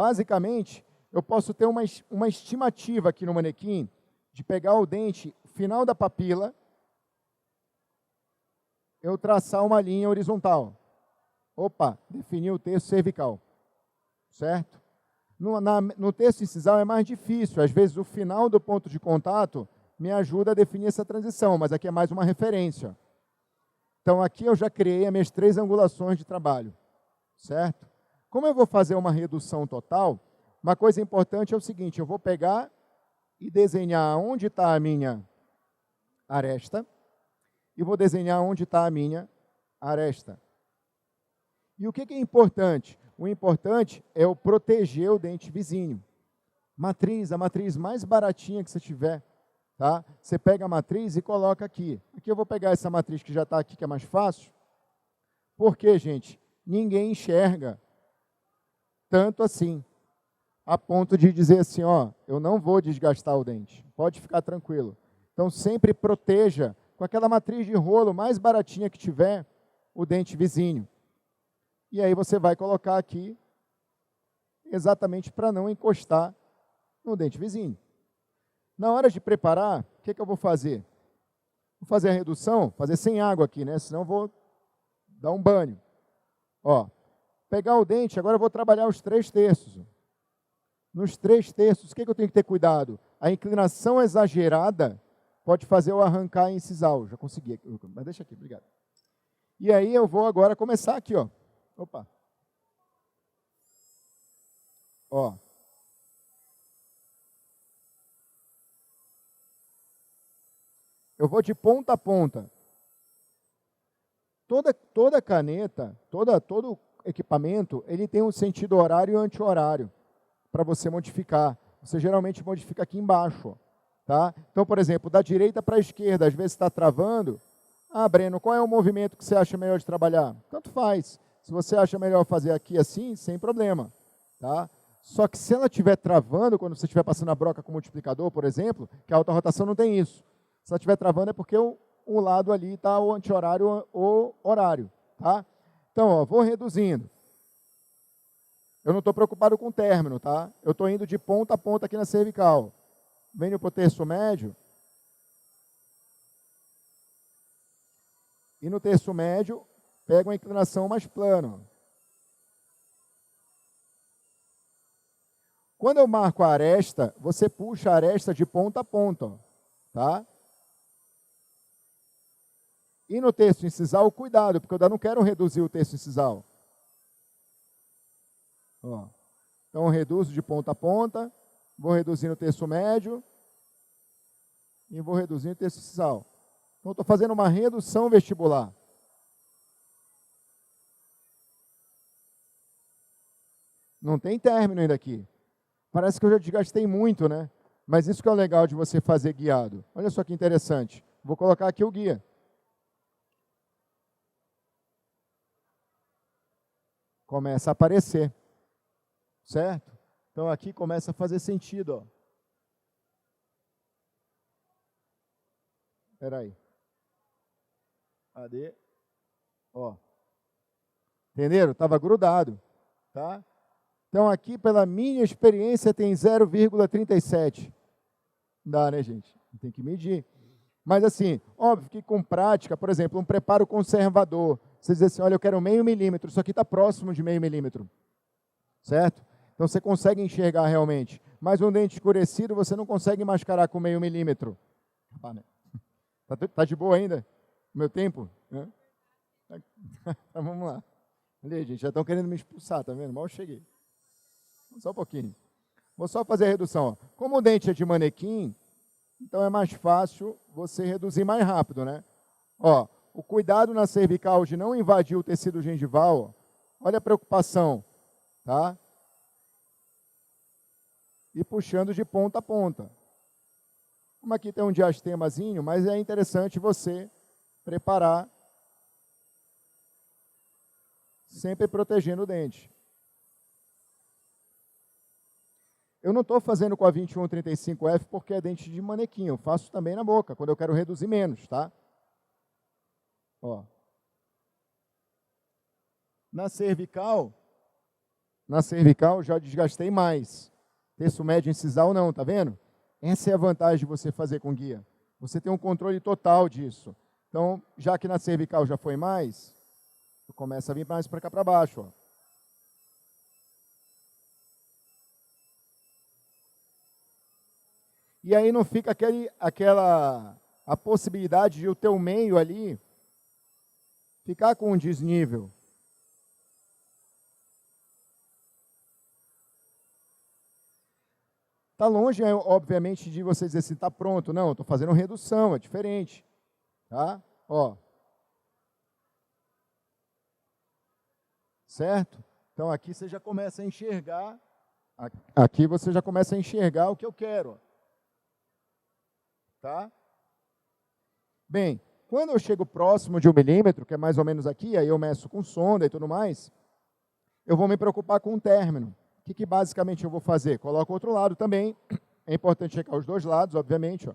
Basicamente, eu posso ter uma estimativa aqui no manequim de pegar o dente, final da papila, eu traçar uma linha horizontal. Opa, definir o terço cervical, certo? No terço incisal é mais difícil, às vezes o final do ponto de contato me ajuda a definir essa transição, mas aqui é mais uma referência. Então aqui eu já criei as minhas 3 angulações de trabalho, certo? Como eu vou fazer uma redução total, uma coisa importante é o seguinte, eu vou pegar e desenhar onde está a minha aresta e vou desenhar onde está a minha aresta. E o que é importante? O importante é eu proteger o dente vizinho. Matriz, a matriz mais baratinha que você tiver, tá? Você pega a matriz e coloca aqui. Aqui eu vou pegar essa matriz que já está aqui, que é mais fácil. Porque, gente, ninguém enxerga tanto assim, a ponto de dizer assim, ó, eu não vou desgastar o dente. Pode ficar tranquilo. Então, sempre proteja, com aquela matriz de rolo mais baratinha que tiver, o dente vizinho. E aí você vai colocar aqui, exatamente para não encostar no dente vizinho. Na hora de preparar, o que eu vou fazer? Vou fazer a redução, fazer sem água aqui, né? Senão eu vou dar um banho. Ó, pegar o dente, agora eu vou trabalhar os 3 terços. Nos 3 terços, o que eu tenho que ter cuidado? A inclinação exagerada pode fazer eu arrancar a incisal. Já consegui, mas deixa aqui, obrigado. E aí eu vou agora começar aqui, ó. Opa. Ó. Eu vou de ponta a ponta. Toda caneta, todo equipamento, ele tem um sentido horário e anti-horário para você modificar. Você geralmente modifica aqui embaixo, tá? Então, por exemplo, da direita para a esquerda, às vezes está travando. Ah, Breno, qual é o movimento que você acha melhor de trabalhar? Tanto faz. Se você acha melhor fazer aqui assim, sem problema, tá? Só que se ela estiver travando, quando você estiver passando a broca com multiplicador, por exemplo, que a alta rotação não tem isso. Se ela estiver travando é porque o lado ali está o anti-horário ou horário, tá? Então, ó, vou reduzindo. Eu não estou preocupado com o término, tá? Eu estou indo de ponta a ponta aqui na cervical. Venho para o terço médio. E no terço médio, pego uma inclinação mais plana. Quando eu marco a aresta, você puxa a aresta de ponta a ponta, tá? E no terço incisal, cuidado, porque eu ainda não quero reduzir o terço incisal. Ó. Então, eu reduzo de ponta a ponta, vou reduzindo o terço médio e vou reduzindo o terço incisal. Então, estou fazendo uma redução vestibular. Não tem término ainda aqui. Parece que eu já desgastei muito, né? Mas isso que é o legal de você fazer guiado. Olha só que interessante. Vou colocar aqui o guia. Começa a aparecer. Certo? Então, aqui começa a fazer sentido, ó. Espera aí. Cadê? Ó. Entenderam? Estava grudado, tá? Então, aqui, pela minha experiência, tem 0,37. Não dá, né, gente? Tem que medir. Mas, assim, óbvio que com prática, por exemplo, um preparo conservador, você diz assim, olha, eu quero 0,5 milímetro, isso aqui está próximo de 0,5 milímetro. Certo? Então, você consegue enxergar realmente. Mas um dente escurecido, você não consegue mascarar com 0,5 milímetro. Tá de boa ainda? O meu tempo? Então, vamos lá. Olha, gente, já estão querendo me expulsar, tá vendo? Mal cheguei. Só um pouquinho. Vou só fazer a redução. Ó. Como o dente é de manequim, então é mais fácil você reduzir mais rápido, né? Ó, o cuidado na cervical de não invadir o tecido gengival, ó. Olha a preocupação, tá? E puxando de ponta a ponta. Como aqui tem um diastemazinho, mas é interessante você preparar, sempre protegendo o dente. Eu não estou fazendo com a 2135F porque é dente de manequim, eu faço também na boca, quando eu quero reduzir menos, tá? Ó. Na cervical, Na cervical já desgastei mais. Terço médio incisal não, tá vendo? Essa é a vantagem de você fazer com guia. Você tem um controle total disso. Então, já que na cervical já foi mais, começa a vir mais para cá para baixo, ó. E aí não fica a possibilidade de o teu meio ali ficar com um desnível. Está longe, obviamente, de você dizer assim, está pronto. Não, estou fazendo redução, é diferente. Tá? Ó. Certo? Então aqui você já começa a enxergar, aqui você já começa a enxergar o que eu quero. Tá? Bem, quando eu chego próximo de 1 milímetro, que é mais ou menos aqui, aí eu meço com sonda e tudo mais, eu vou me preocupar com o término. O que basicamente eu vou fazer? Coloco o outro lado também. É importante checar os dois lados, obviamente,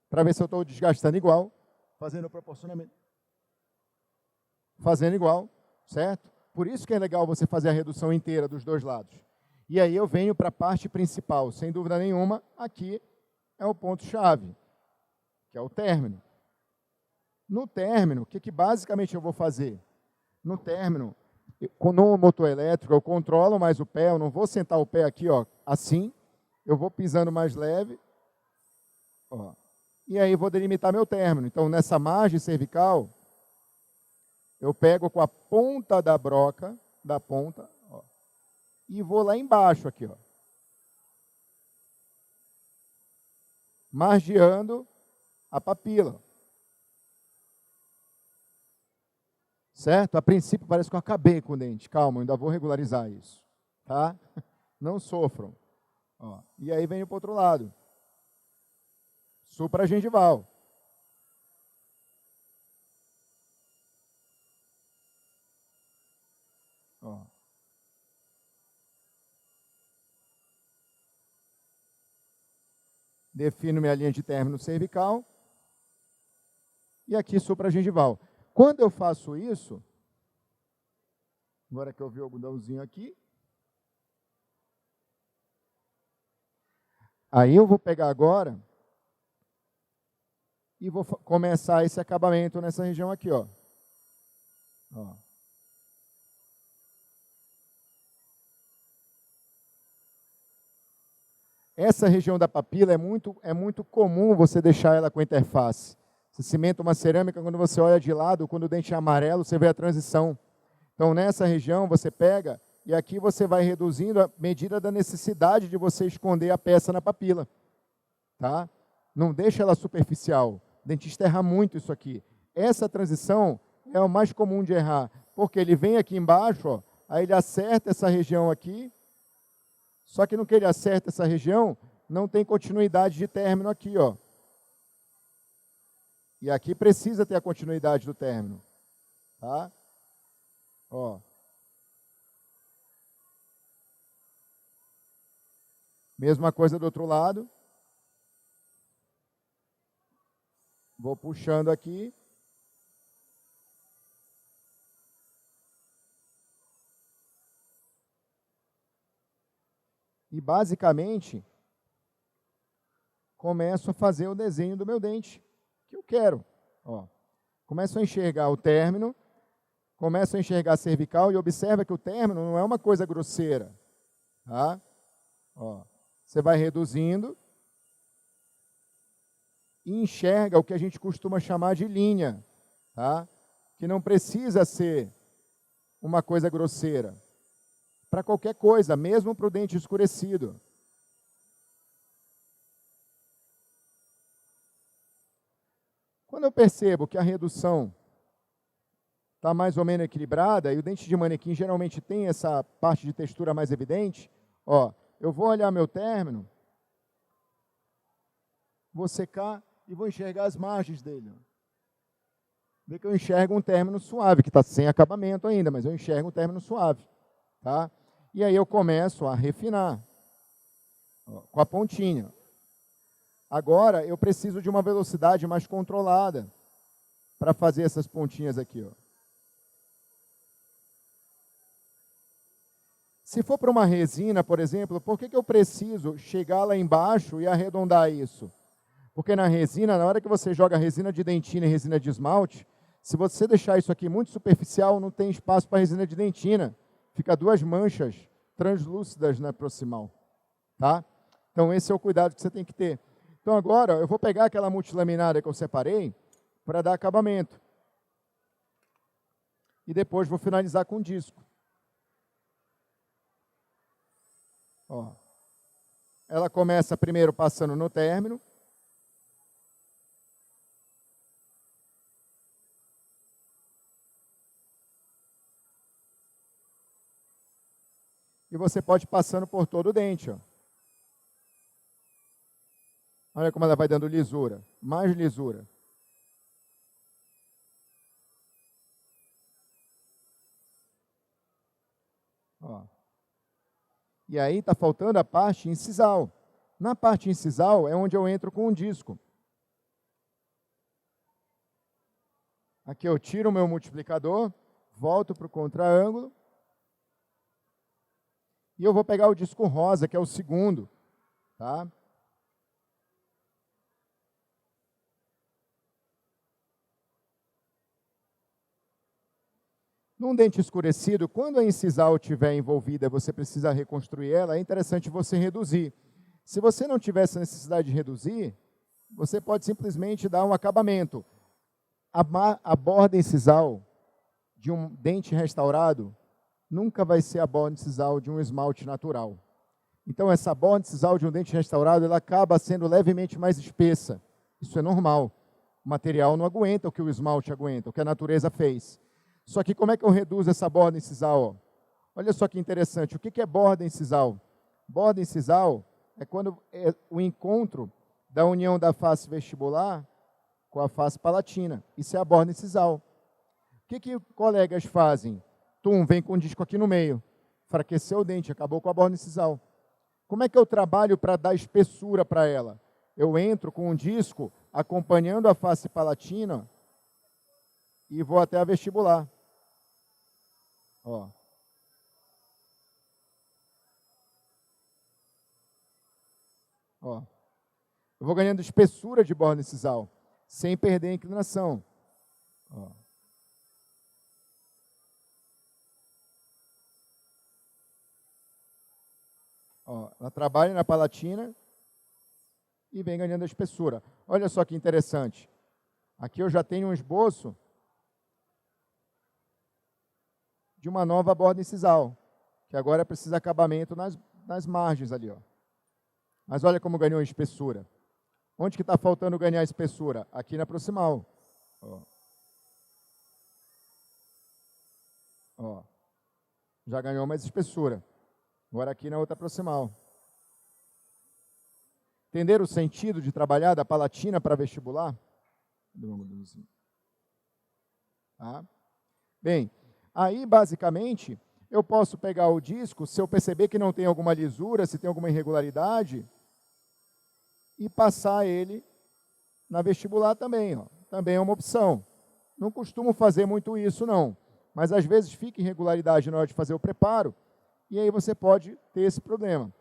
para ver se eu estou desgastando igual, fazendo proporcionamento. Fazendo igual, certo? Por isso que é legal você fazer a redução inteira dos dois lados. E aí eu venho para a parte principal, sem dúvida nenhuma, aqui é o ponto-chave, que é o término. No término, o que basicamente eu vou fazer? No término, no motor elétrico, eu controlo mais o pé, eu não vou sentar o pé aqui, ó, assim, eu vou pisando mais leve, ó, e aí vou delimitar meu término. Então, nessa margem cervical, eu pego com a ponta da broca, da ponta, ó, e vou lá embaixo aqui, ó, margeando a papila. Certo? A princípio parece que eu acabei com o dente. Calma, eu ainda vou regularizar isso. Tá? Não sofram. Ó, e aí venho para o outro lado. Supragengival. Ó. Defino minha linha de término cervical. E aqui supragengival. Quando eu faço isso, agora que eu vi o algodãozinho aqui, aí eu vou pegar agora e vou começar esse acabamento nessa região aqui, ó. Ó. Essa região da papila é muito comum você deixar ela com interface. Você cimenta uma cerâmica, quando você olha de lado, quando o dente é amarelo, você vê a transição. Então, nessa região, você pega e aqui você vai reduzindo a medida da necessidade de você esconder a peça na papila. Tá? Não deixa ela superficial. O dentista erra muito isso aqui. Essa transição é o mais comum de errar, porque ele vem aqui embaixo, ó, aí ele acerta essa região aqui, só que no que ele acerta essa região, não tem continuidade de término aqui, ó. E aqui precisa ter a continuidade do término. Tá? Ó. Mesma coisa do outro lado. Vou puxando aqui. E basicamente, começo a fazer o desenho do meu dente que eu quero. Ó. Começo a enxergar o término, começo a enxergar a cervical e observa que o término não é uma coisa grosseira. Tá? Ó. Você vai reduzindo e enxerga o que a gente costuma chamar de linha, tá? Que não precisa ser uma coisa grosseira. Para qualquer coisa, mesmo para o dente escurecido. Quando eu percebo que a redução está mais ou menos equilibrada, e o dente de manequim geralmente tem essa parte de textura mais evidente, ó, eu vou olhar meu término, vou secar e vou enxergar as margens dele. Vê que eu enxergo um término suave, que está sem acabamento ainda, mas eu enxergo um término suave. Tá? E aí eu começo a refinar, ó, com a pontinha. Agora eu preciso de uma velocidade mais controlada para fazer essas pontinhas aqui. Ó. Se for para uma resina, por exemplo, por que eu preciso chegar lá embaixo e arredondar isso? Porque na resina, na hora que você joga resina de dentina e resina de esmalte, se você deixar isso aqui muito superficial, não tem espaço para resina de dentina. Fica duas manchas translúcidas na proximal. Tá? Então esse é o cuidado que você tem que ter. Então agora eu vou pegar aquela multilaminada que eu separei para dar acabamento. E depois vou finalizar com disco. Ó. Ela começa primeiro passando no término. E você pode ir passando por todo o dente. Ó. Olha como ela vai dando lisura. Mais lisura. Ó. E aí está faltando a parte incisal. Na parte incisal é onde eu entro com um disco. Aqui eu tiro o meu multiplicador, volto para o contraângulo. E eu vou pegar o disco rosa, que é o segundo. Tá? Num dente escurecido, quando a incisal estiver envolvida, você precisa reconstruir ela, é interessante você reduzir. Se você não tiver essa necessidade de reduzir, você pode simplesmente dar um acabamento. A borda incisal de um dente restaurado nunca vai ser a borda incisal de um esmalte natural. Então, essa borda incisal de um dente restaurado, ela acaba sendo levemente mais espessa. Isso é normal. O material não aguenta o que o esmalte aguenta, o que a natureza fez. Só que como é que eu reduzo essa borda incisal? Olha só que interessante. O que é borda incisal? Borda incisal é quando é o encontro da união da face vestibular com a face palatina. Isso é a borda incisal. O que colegas fazem? Vem com o disco aqui no meio. Enfraqueceu o dente, acabou com a borda incisal. Como é que eu trabalho para dar espessura para ela? Eu entro com um disco acompanhando a face palatina e vou até a vestibular. Ó. Ó. Eu vou ganhando espessura de borda incisal, sem perder a inclinação. Ó. Ó, ela trabalha na palatina e vem ganhando a espessura. Olha só que interessante. Aqui eu já tenho um esboço de uma nova borda incisal, que agora precisa acabamento nas margens ali. Ó. Mas olha como ganhou a espessura. Onde que está faltando ganhar a espessura? Aqui na proximal. Ó. Ó. Já ganhou mais espessura. Agora aqui na outra proximal. Entenderam o sentido de trabalhar da palatina para vestibular? Tá? Bem, aí basicamente eu posso pegar o disco, se eu perceber que não tem alguma lisura, se tem alguma irregularidade, e passar ele na vestibular também. Ó. Também é uma opção. Não costumo fazer muito isso não, mas às vezes fica irregularidade na hora de fazer o preparo, e aí você pode ter esse problema.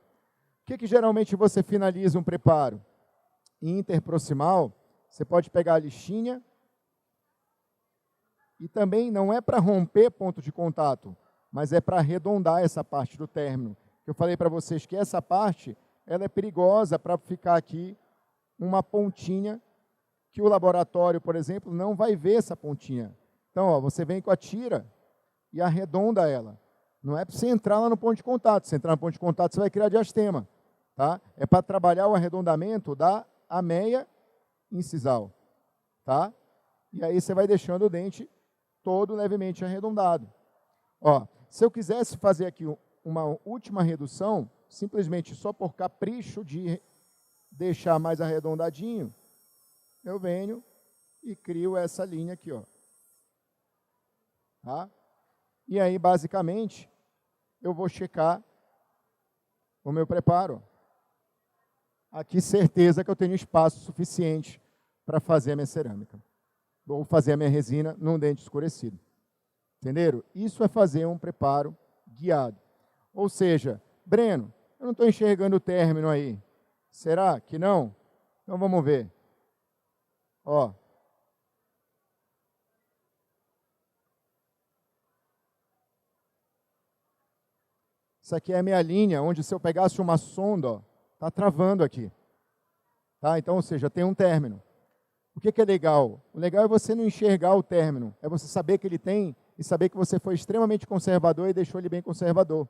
O que geralmente você finaliza um preparo? Interproximal, você pode pegar a lixinha, e também não é para romper ponto de contato, mas é para arredondar essa parte do término. Eu falei para vocês que essa parte, ela é perigosa para ficar aqui uma pontinha, que o laboratório, por exemplo, não vai ver essa pontinha. Então, ó, você vem com a tira e arredonda ela. Não é para você entrar lá no ponto de contato. Se entrar no ponto de contato, você vai criar diastema. Tá? É para trabalhar o arredondamento da ameia incisal. Tá? E aí você vai deixando o dente todo levemente arredondado. Ó, se eu quisesse fazer aqui uma última redução, simplesmente só por capricho de deixar mais arredondadinho, eu venho e crio essa linha aqui. Ó. Tá? E aí, basicamente, eu vou checar o meu preparo. Aqui, certeza que eu tenho espaço suficiente para fazer a minha cerâmica. Ou fazer a minha resina num dente escurecido. Entenderam? Isso é fazer um preparo guiado. Ou seja, Breno, eu não estou enxergando o término aí. Será que não? Então vamos ver. Ó. Isso aqui é a minha linha, onde se eu pegasse uma sonda, está travando aqui. Tá? Então, ou seja, tem um término. O que é legal? O legal é você não enxergar o término, é você saber que ele tem e saber que você foi extremamente conservador e deixou ele bem conservador.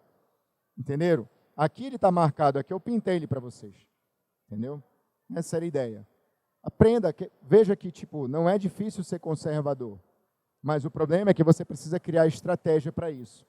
Entenderam? Aqui ele está marcado, aqui eu pintei ele para vocês. Entendeu? Essa era a ideia. Aprenda, veja que tipo, não é difícil ser conservador, mas o problema é que você precisa criar estratégia para isso.